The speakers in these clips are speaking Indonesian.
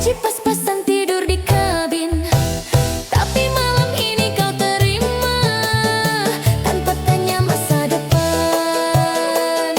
Gaji pas-pasan tidur di kabin, tapi malam ini kau terima tanpa tanya masa depan.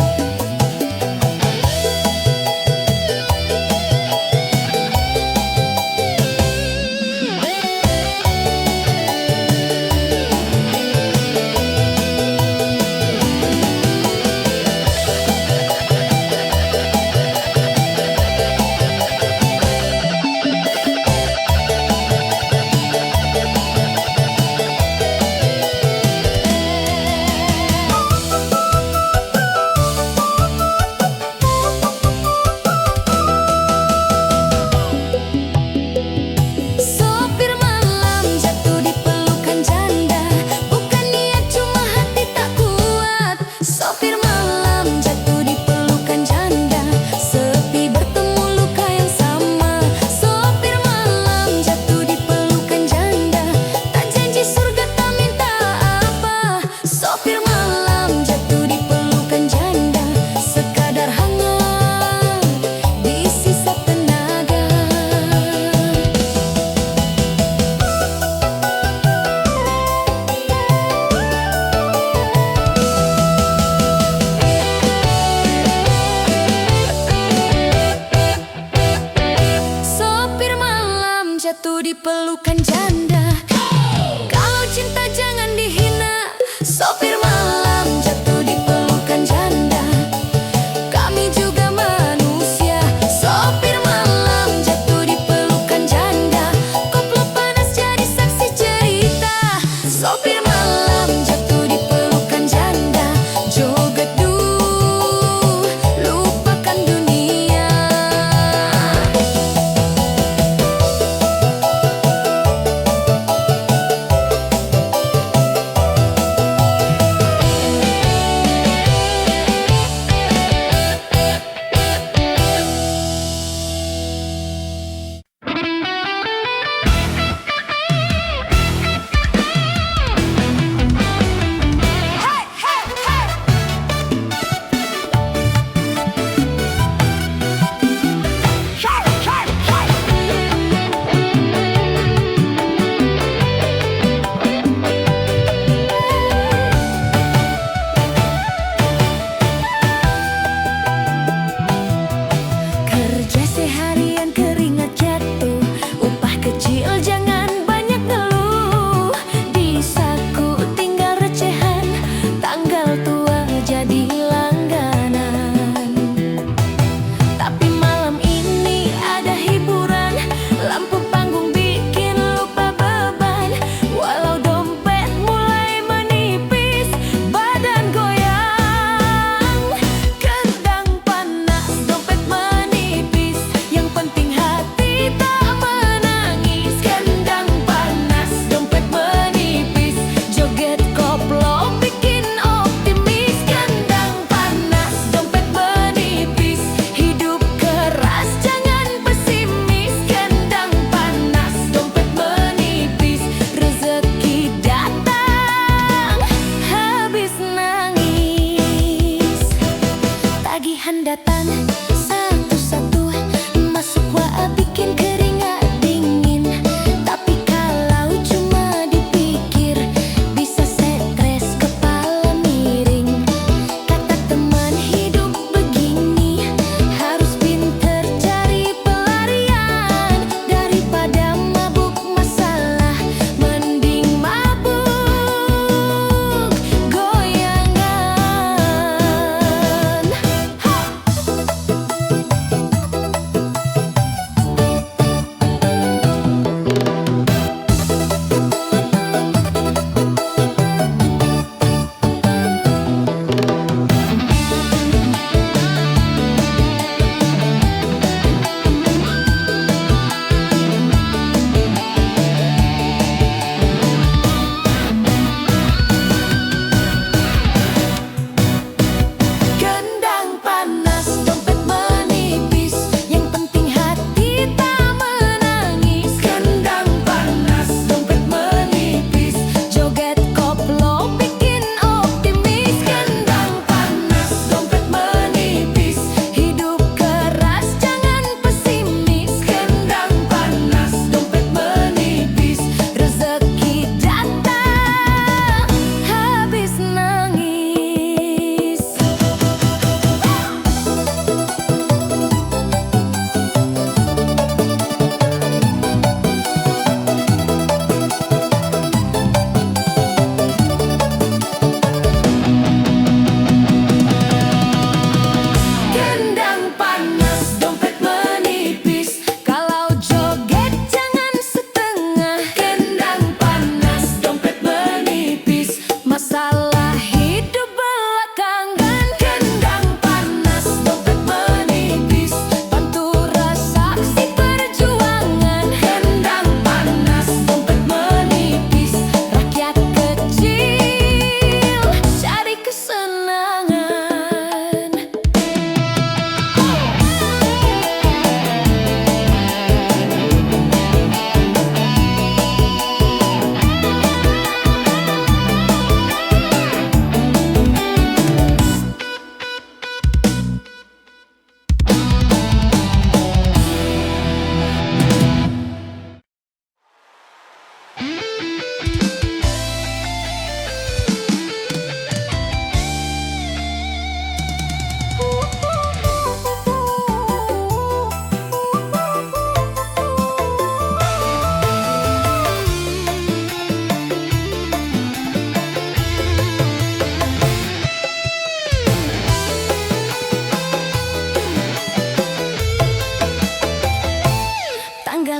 Sopir malam jatuh di pelukan janda, bukan niat cuma hati tak kuat. Sopir malam jatuh di pelukan janda, sepi bertemu luka yang sama. Sopir malam jatuh di pelukan janda, tak janji surga tak minta apa. Sopir malam jatuh di pelukan janda, sekadar hangat di sisa tenaga. Sopir malam jatuh di pelukan janda. Kalau cinta jangan dihina. Sopir malam jatuh di pelukan janda, kami juga manusia. Sopir malam jatuh di pelukan janda, koplo panas jadi saksi cerita. Sopir malam jatuh di pelukan janda, joget duh, lupakan dunia.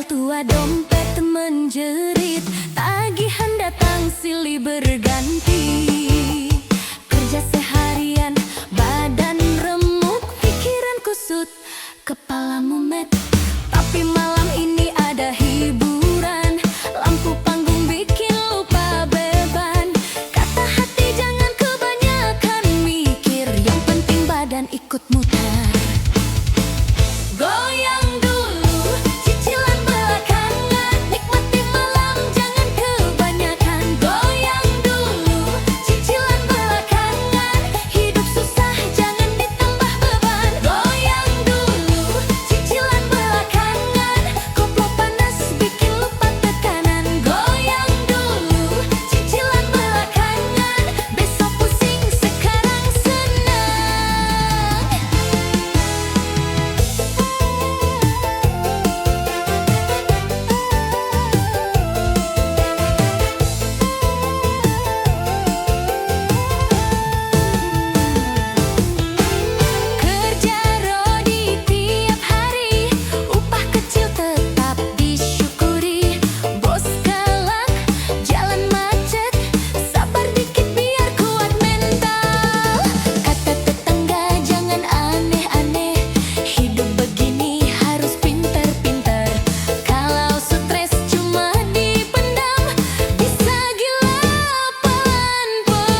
tinggal tua dompet menjerit, tagihan datang silih berganti. Kerja seharian, badan remuk, pikiran kusut, kepala mumet. Tapi malam ini ada hiburan, lampu panggung bikin lupa beban. Kata hati jangan kebanyakan mikir, yang penting badan ikut muter. Goyang dulu, cicilan belakangan, nikmati malam jangan kebanyakan. Goyang dulu, cicilan belakangan, hidup susah jangan ditambah beban. Goyang dulu, cicilan belakangan, koplo panas bikin lupa tekanan. Goyang dulu, cicilan belakangan, besok pusing sekarang senang. Kerja rodi tiap hari, upah kecil tetap disyukuri. Bos galak, jalan macet, sabar dikit biar kuat mental. Kata tetangga jangan aneh-aneh, hidup begini harus pinter-pinter. Kalau stres cuma dipendam, bisa gila pelan-pelan.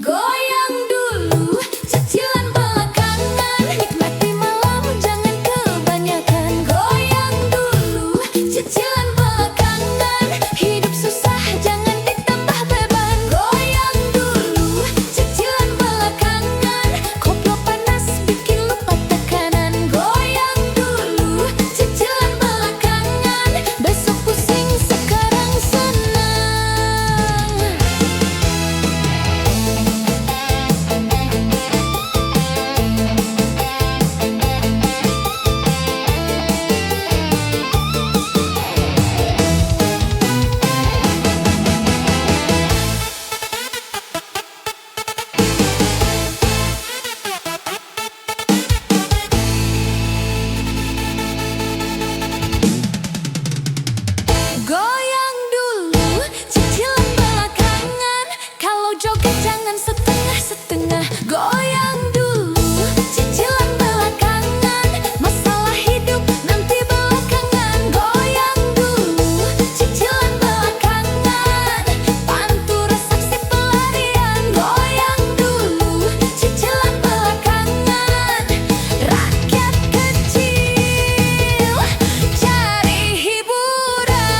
Goyang dulu, cicilan belakangan, nikmati malam jangan kebanyakan. Goyang dulu, cicilan belakangan, hidup susah jangan ditambah beban. Goyang dulu, cicilan belakangan, koplo panas bikin lupa tekanan. Goyang dulu, cicilan belakangan, besok pusing sekarang senang. Goyang dulu, cicilan belakangan, kalau joget jangan setengah-setengah. Goyang dulu, cicilan belakangan, masalah hidup nanti belakangan. Goyang dulu, cicilan belakangan, pantura saksi pelarian. Goyang dulu, cicilan belakangan, rakyat kecil cari hiburan.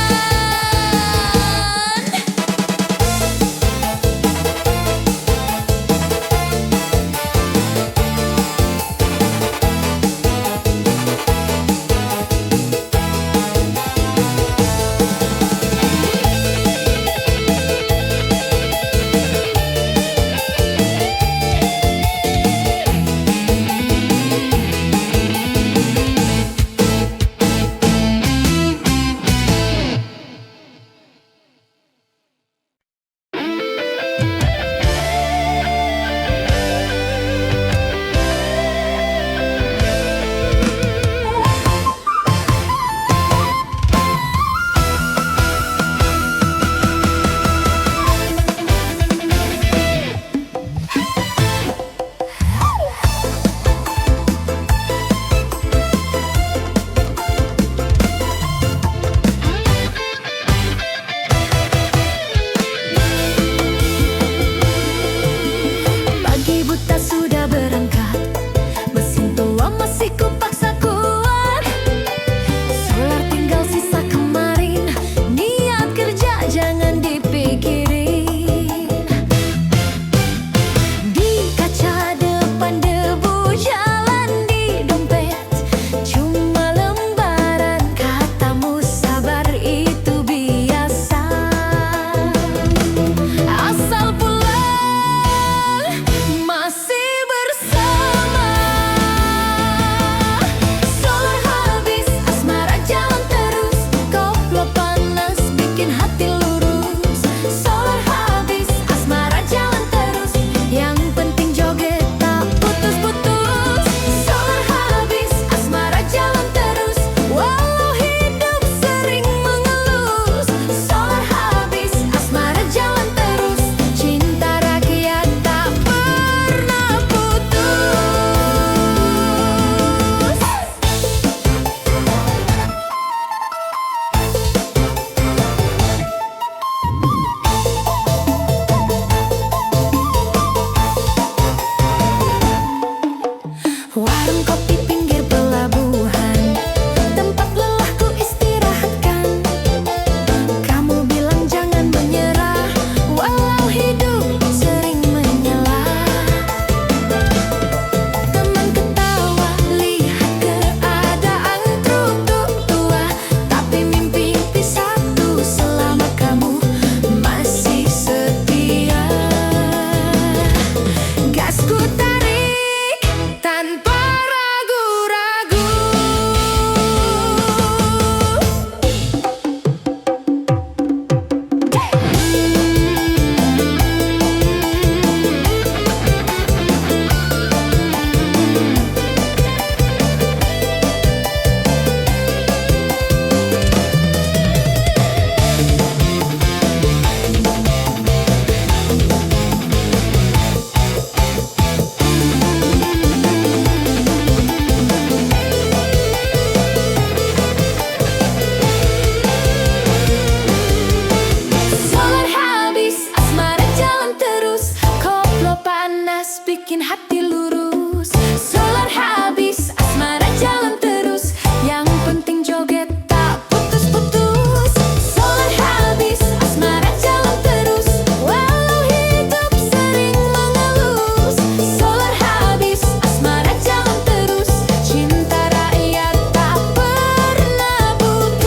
bikin hati lurus. Solar habis, asmara jalan terus. Yang penting joget tak putus-putus. Solar habis, asmara jalan terus. Walau hidup sering mengelus. Solar habis, asmara jalan terus. Cinta rakyat tak pernah putus.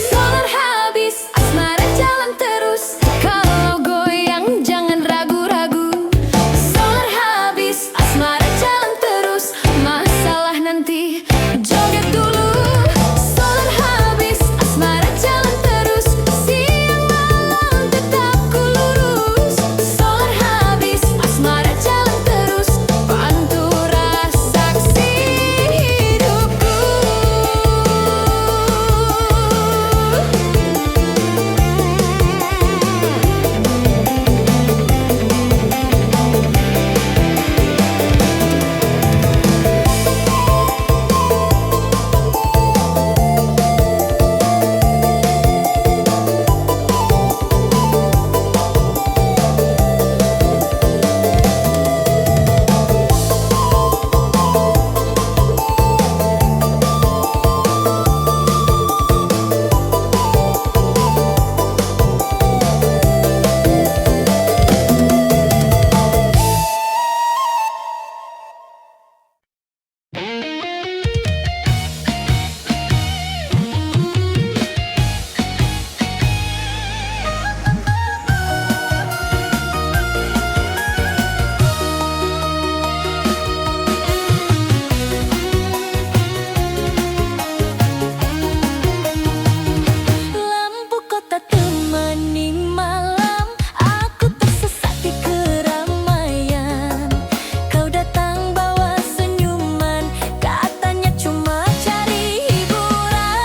Solar habis, asmara jalan terus. Kalau goyang jangan ragu-ragu. Solar habis, asmara jalan terus. Masalah nanti joget dulu. Solar habis, asmara jalan terus. Siang malam tetap ku lurus. Solar habis, asmara jalan terus. Pantura saksi hidupku. Lampu kota temani malam, aku tersesat di keramaian. Kau datang bawa senyuman, katanya cuma cari hiburan.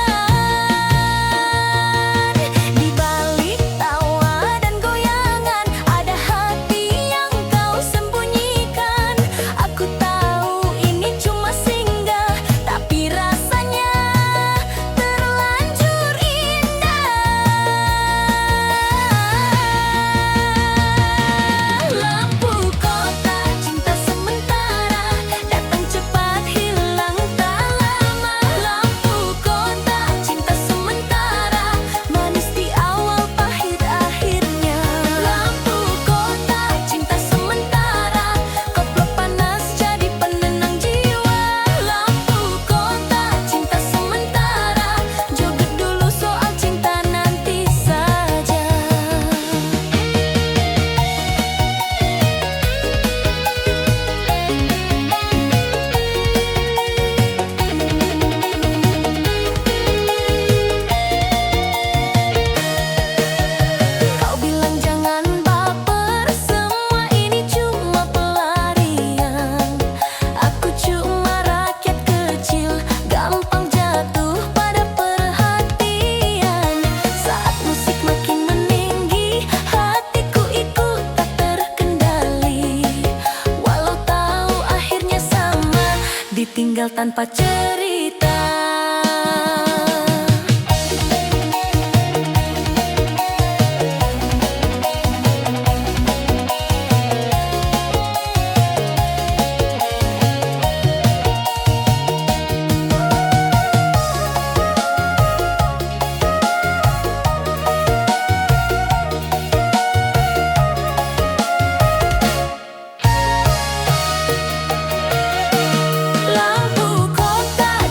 Di balik tawa dan goyangan, ada hati yang kau sembunyikan. Aku tahu ini cuma singgah, tapi rasanya terlanjur indah. Lampu kota cinta sementara, datang cepat hilang tak lama. Lampu kota cinta sementara, manis di awal pahit akhirnya. Lampu kota cinta sementara, koplo panas jadi penenang jiwa. Lampu kota cinta sementara, joget dulu soal cinta nanti saja. Kau bilang jangan baper, semua ini cuma pelarian. Aku cuma rakyat kecil, gampang jatuh pada perhatian. Saat musik makin meninggi, hatiku ikut tak terkendali. Walau tahu akhirnya sama, ditinggal tanpa cerita. Lampu kota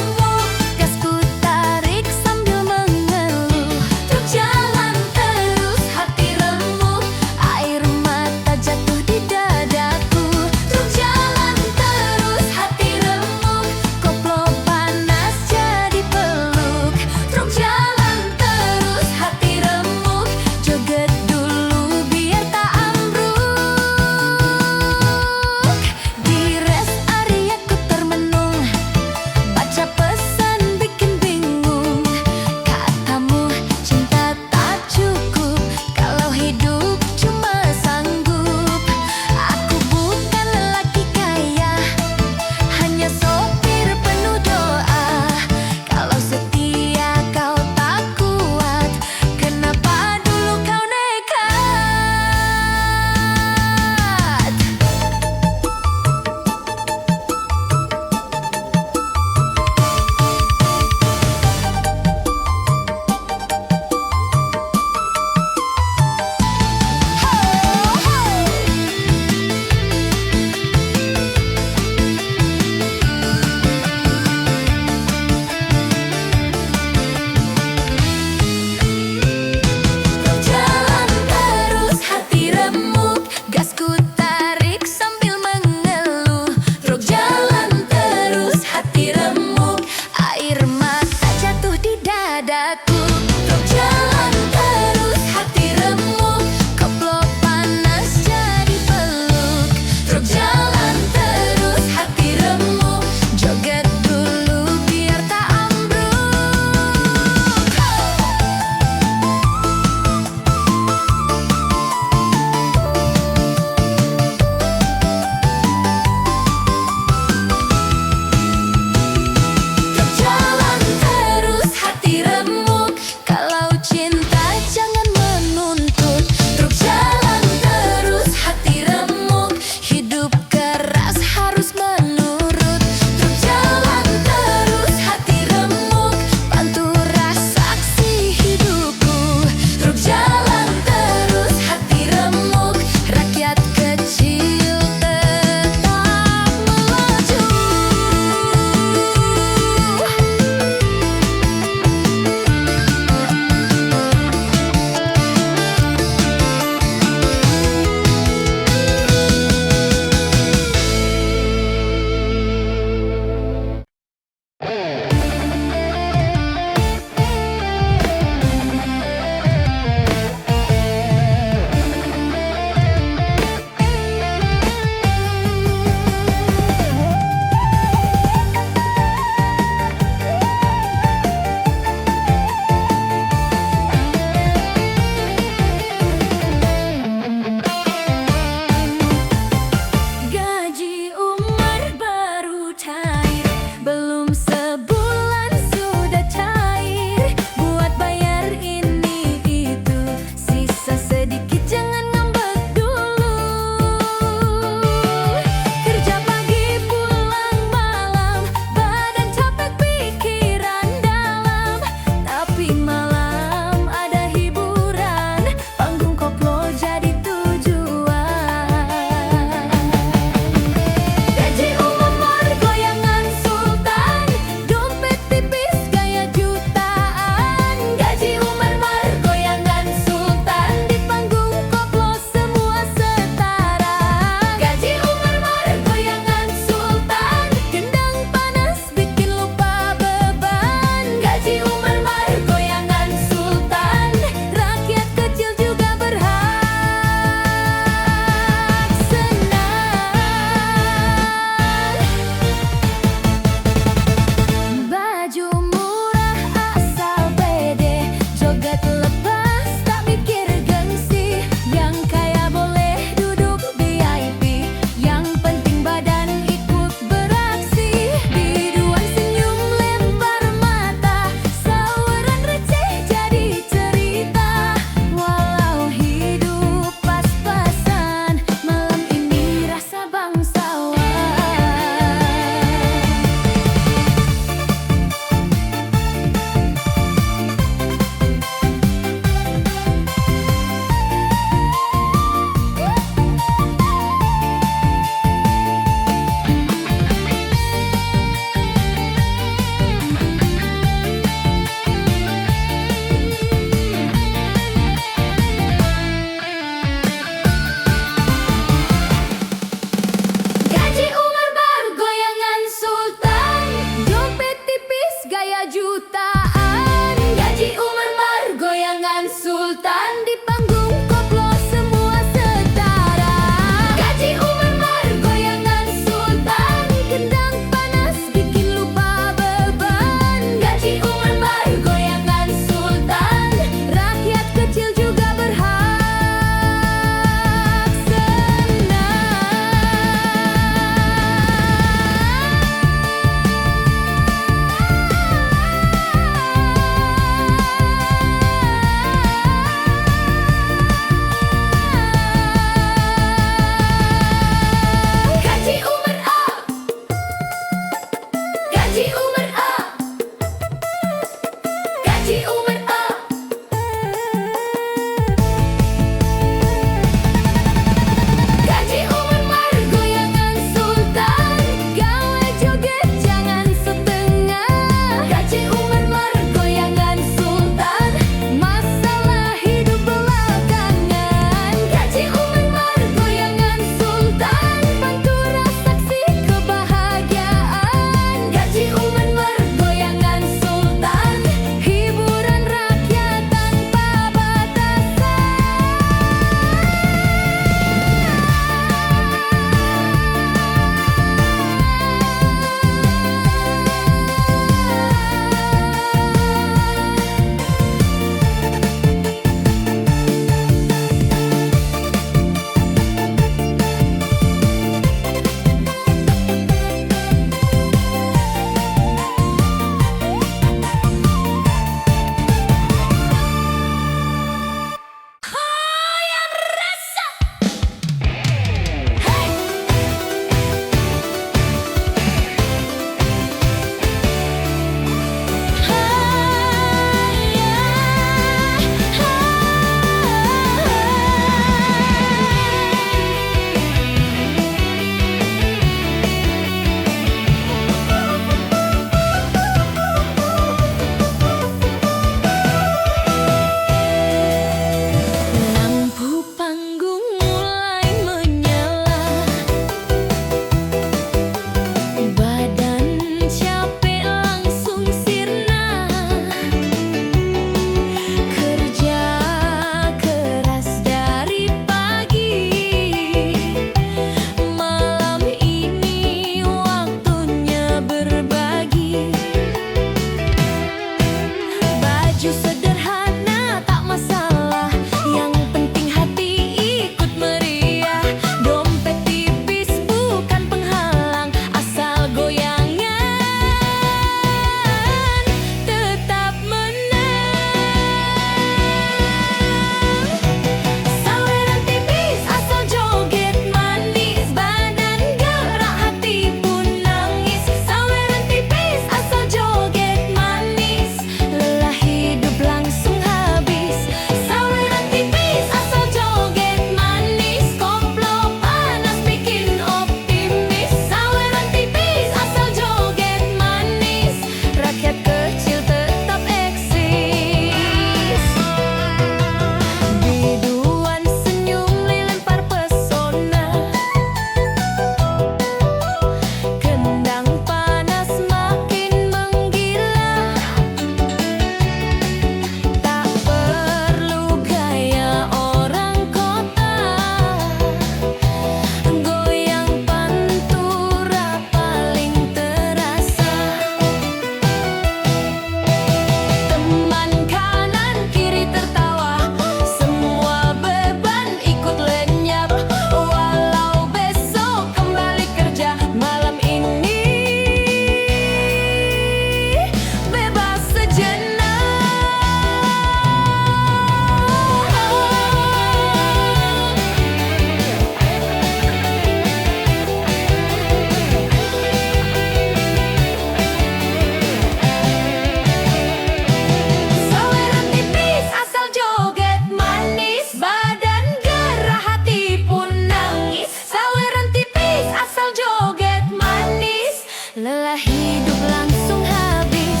lelah hidup langsung habis.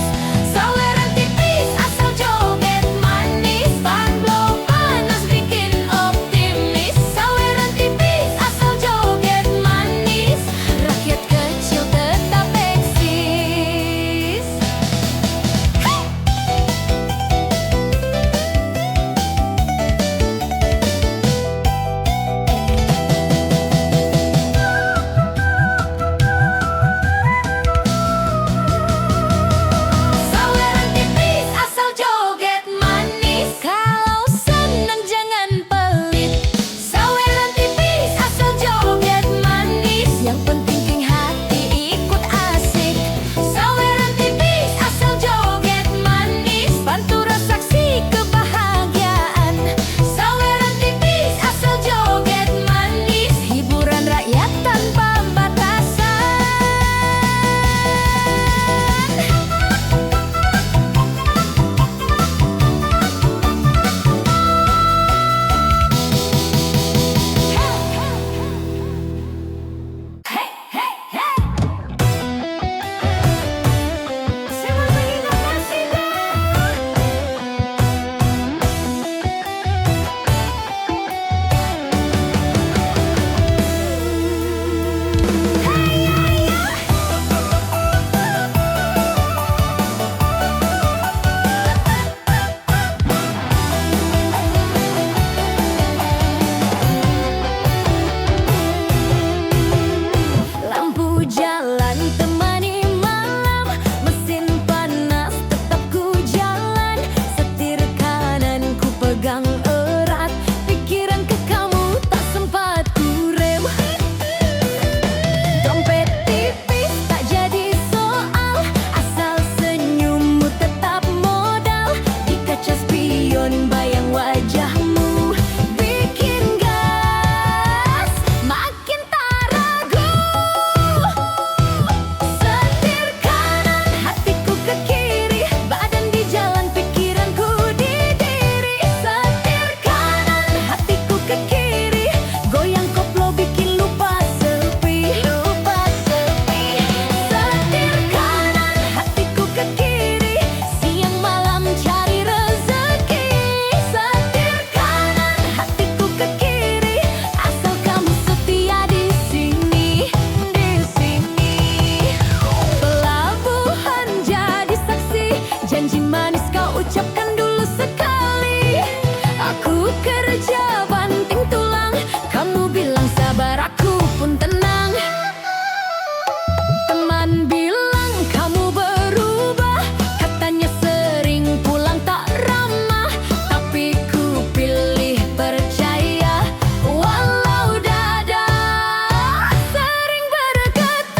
Saweran tipis asal joget manis, ban blow panas bikin optimis. Saweran tipis asal joget manis, rakyat kecil tetap eksis. Saweran tipis asal joget manis, kalau senang jangan pelit. Saweran tipis asal joget manis, yang penting king hati ikut asik. Saweran tipis asal joget manis, bantu saksi kebahagiaan. Saweran tipis asal joget manis, hiburan rakyat tanpa batasan. Hey, hey, hey. Semua mengingatkan sida. Lampu jalan temani malam, mesin panas tetap ku jalan. Setir kanan ku pegang erat, pikiran ke kamu tak sempat ku rem. Dompet tipis tak jadi soal, asal senyummu tetap modal. Di kaca spion bayang wajahmu, bikin gas makin tak ragu. Setir kanan hatiku ke kiri, badan di jalan pikiranku di diri. Setir kanan hatiku ke kiri, goyang koplo bikin lupa sepi. Setir kanan hatiku ke kiri, siang malam cari rezeki. Setir kanan hatiku ke kiri, asal kamu setia di sini. Pelabuhan jadi saksi, janji manis kau ucapkan dulu sekali. Aku kerja banting tulang, kamu bilang sabar, aku pun tenang. Teman bilang kamu berubah, katanya sering pulang tak ramah. Tapi ku pilih percaya, walau dada sering bergetar.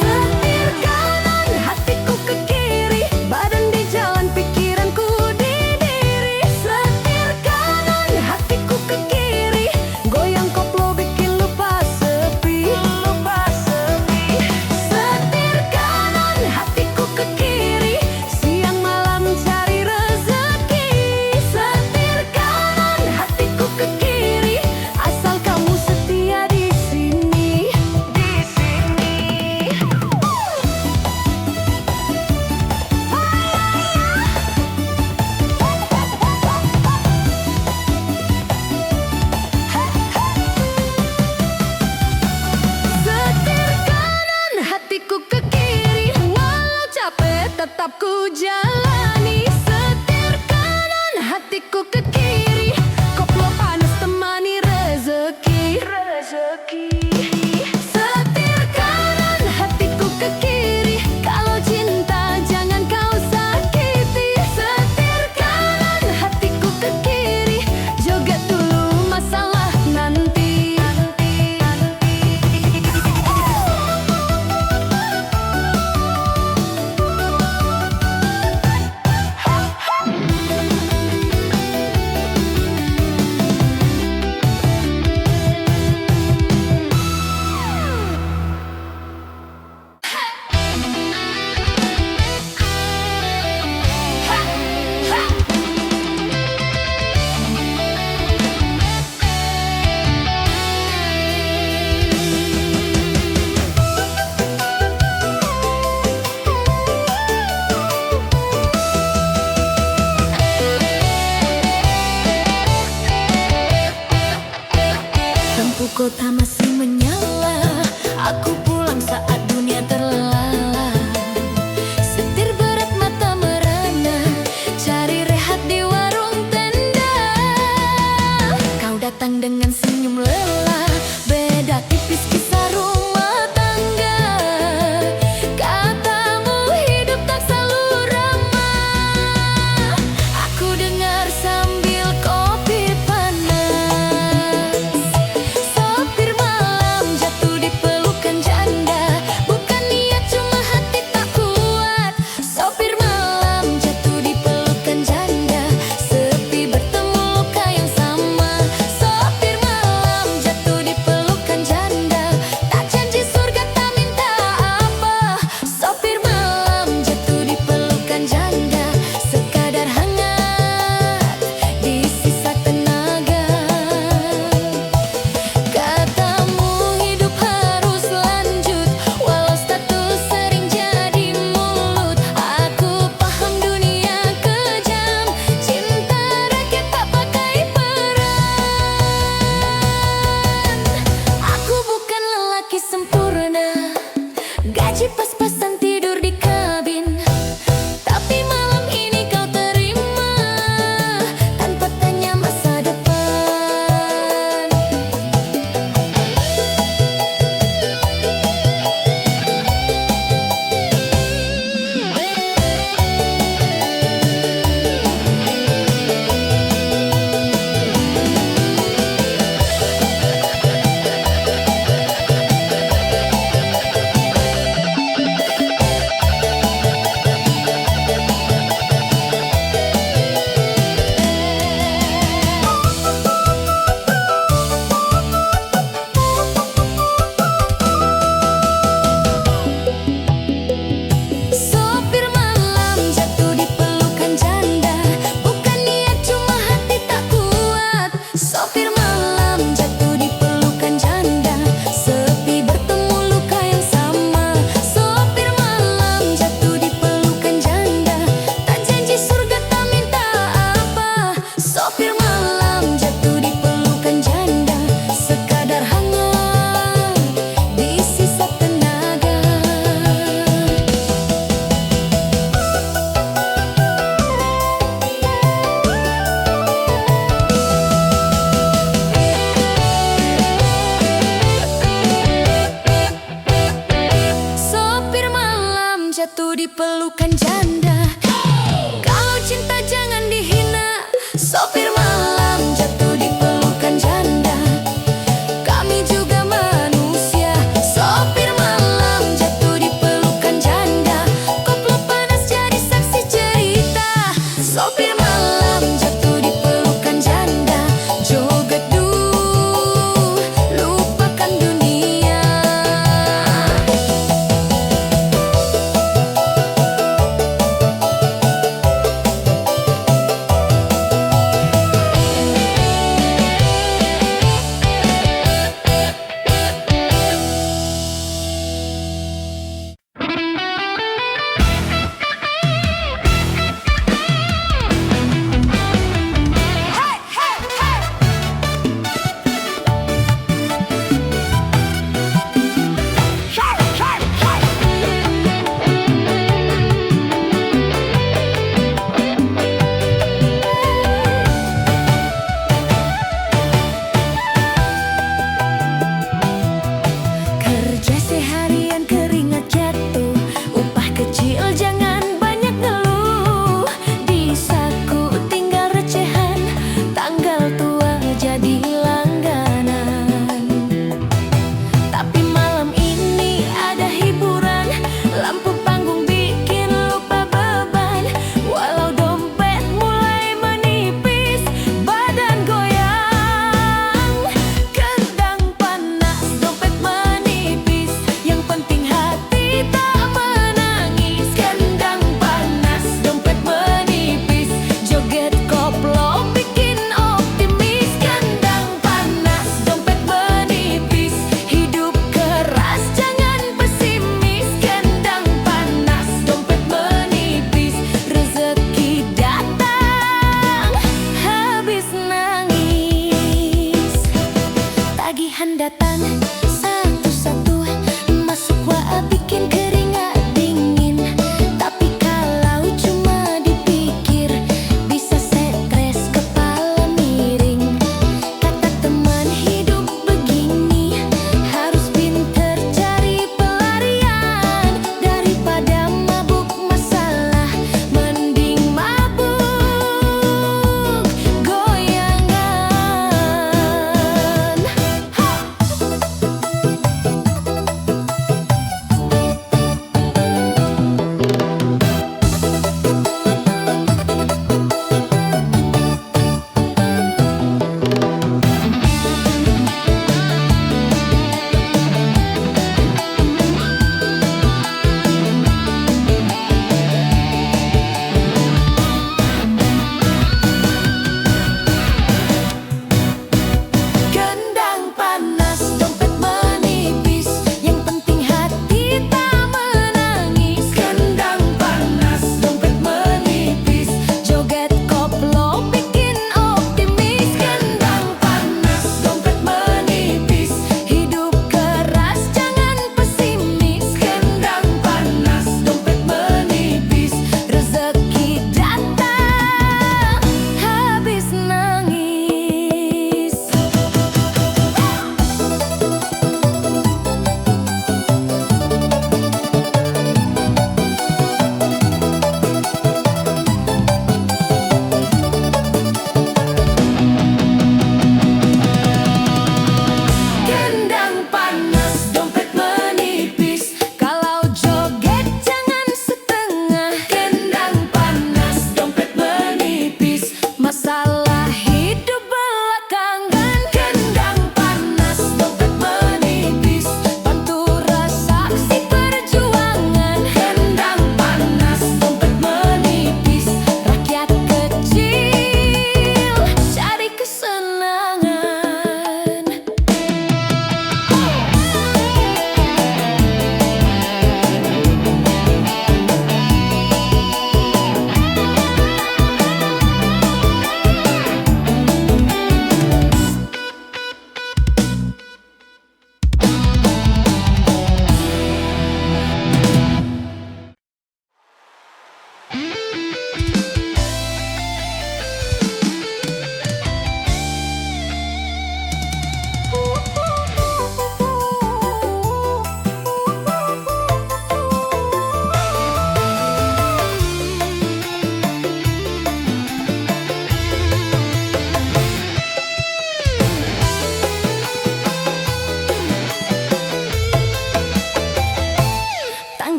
Setir kanan hatiku ke kiri, badan di jalan pikiranku di diri. Setir kanan hatiku ke kiri, goyang koplo bikin lupa sepi. Setir kanan hatiku ke kiri, siang malam cari rezeki. Setir kanan hatiku ke kiri, asal kamu setia di sini. Setir kanan hatiku ke kiri, walau capek tetap ku jalani. Setir kanan hatiku ke kiri, koplo panas temani rezeki. Setir kanan hatiku ke kiri, kalau cinta jangan kau sakiti. Setir kanan hatiku ke kiri, joget dulu masalah nanti. pelukan janda. Kalau cinta jangan dihina, sopir malam jatuh di pelukan janda. Kami juga manusia, sopir malam jatuh di pelukan janda. Koplo panas jadi saksi cerita, sopir malam jatuh di pelukan janda. Joget duh, lupakan dunia.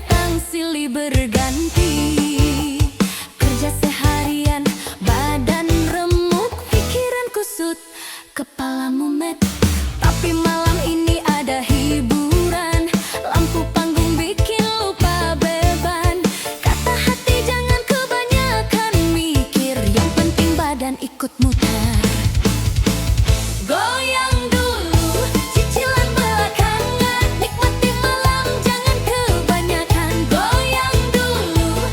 datang silih berganti. Kerja seharian, badan remuk, pikiran kusut, kepala mumet. Tapi malam ini ada hiburan, lampu panggung bikin lupa beban. Kata hati jangan kebanyakan mikir, yang penting badan ikut muter. Goyang dulu, cicilan belakangan, nikmati malam jangan kebanyakan. Goyang dulu,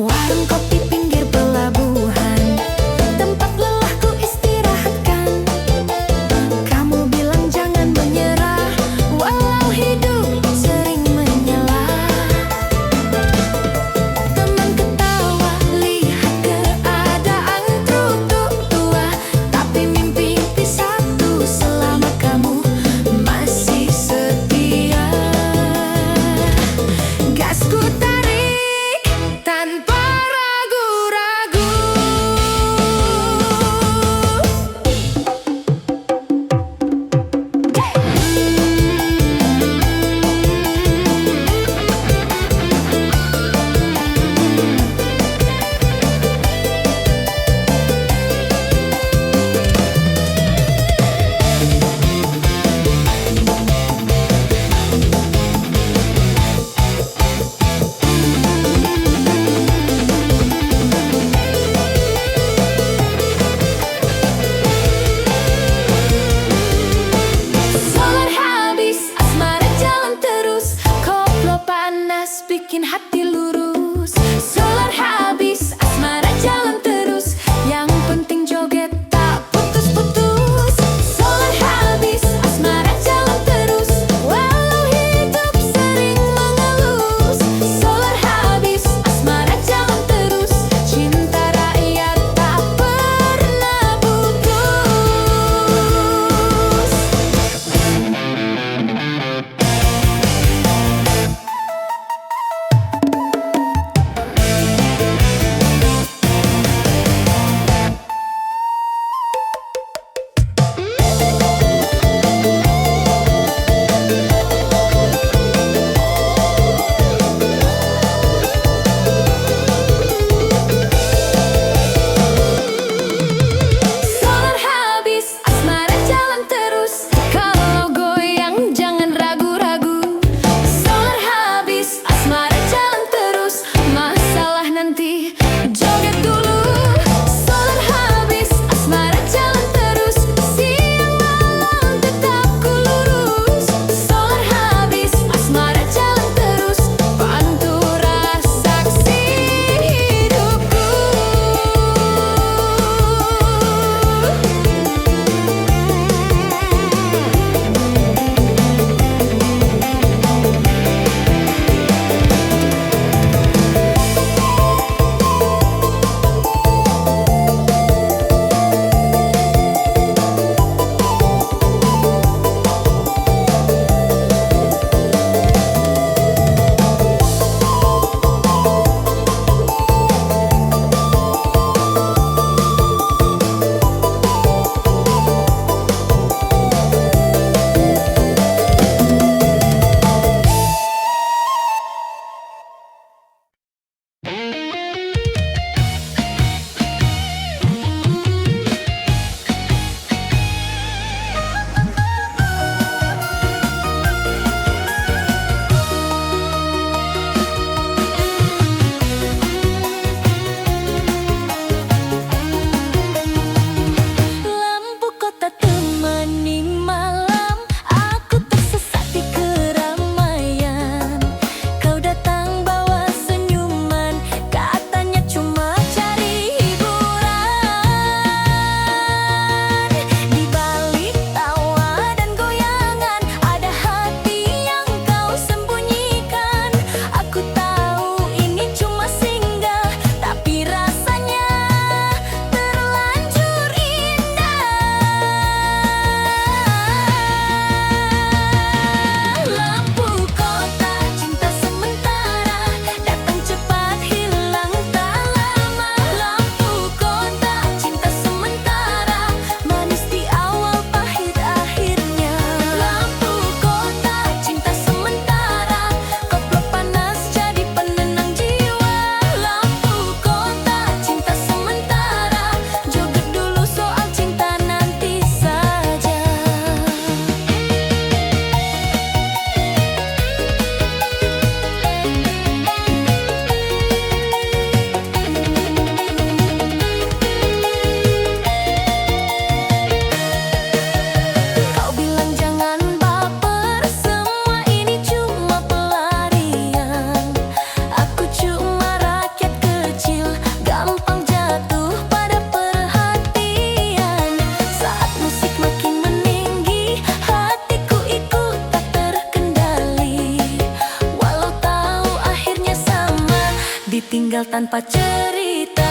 Warung kopi pinggir pelabuhan, tempat lelahku istirahatkan. Kamu bilang jangan menyerah, walau hidup sering menyelah. Teman ketawa, lihat keadaan tutup tua. Tapi mimpi satu, selama kamu masih setia. Gasku tarik tanpa tanpa cerita.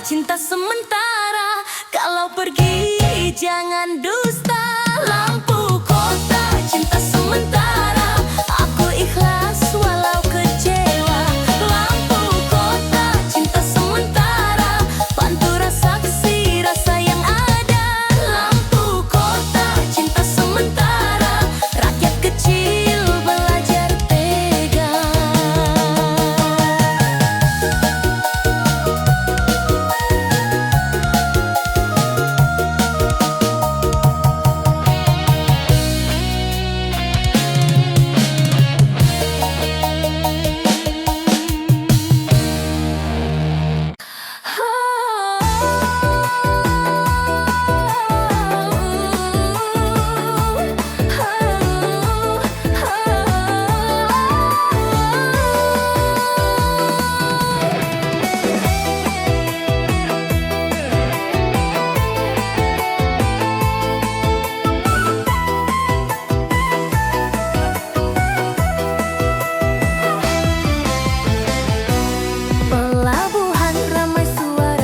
Cinta sementara, kalau pergi jangan dulu.